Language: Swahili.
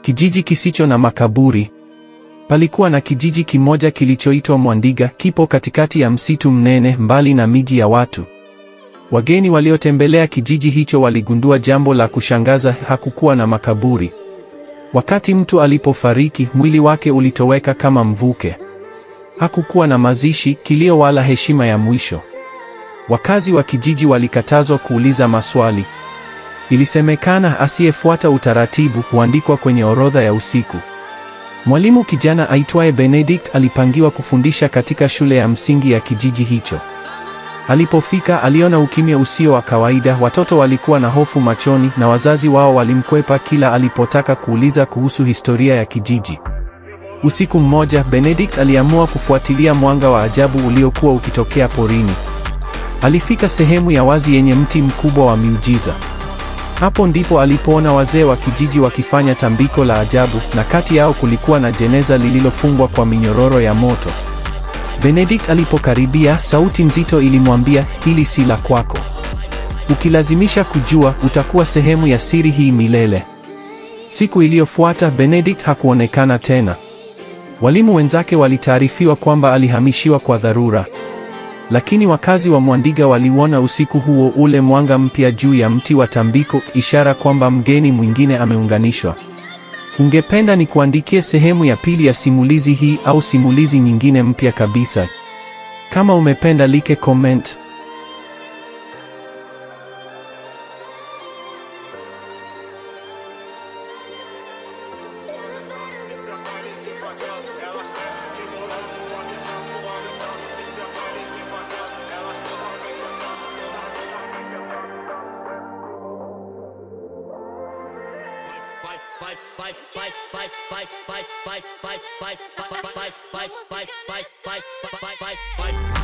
Kijiji kisicho na makaburi. Palikuwa na kijiji kimoja kilichoitwa Mwandiga, kipo katikati ya msitu mnene, mbali na miji ya watu. Wageni waliotembelea kijiji hicho waligundua jambo la kushangaza: hakukuwa na makaburi. Wakati mtu alipofariki, mwili wake ulitoweka kama mvuke. Hakukuwa na mazishi, kilio wala heshima ya mwisho. Wakazi wa kijiji walikatazwa kuuliza maswali. Ilisemekana asiyefuata utaratibu huandikwa kwenye orodha ya usiku. Mwalimu kijana aitwaye Benedict alipangiwa kufundisha katika shule ya msingi ya kijiji hicho. Alipofika aliona ukimya usio wa kawaida. Watoto walikuwa na hofu machoni na wazazi wao walimkwepa kila alipotaka kuuliza kuhusu historia ya kijiji. Usiku mmoja, Benedict aliamua kufuatilia mwanga wa ajabu uliokuwa ukitokea porini. Alifika sehemu ya wazi yenye mti mkubwa wa miujiza. Hapo ndipo alipoona wazee wa kijiji wakifanya tambiko la ajabu, na kati yao kulikuwa na jeneza lililofungwa kwa minyororo ya moto. Benedict alipokaribia, sauti nzito ilimwambia, hili si la kwako. Ukilazimisha kujua, utakuwa sehemu ya siri hii milele. Siku iliyofuata, Benedict hakuonekana tena. Walimu wenzake walitaarifiwa kwamba alihamishiwa kwa dharura. Lakini wakazi wa Mwandiga waliuona usiku huo ule mwanga mpya juu ya mti wa tambiko, ishara kwamba mgeni mwingine ameunganishwa. Ungependa nikuandikie sehemu ya pili ya simulizi hii au simulizi nyingine mpya kabisa? Kama umependa, like, comment. Fight.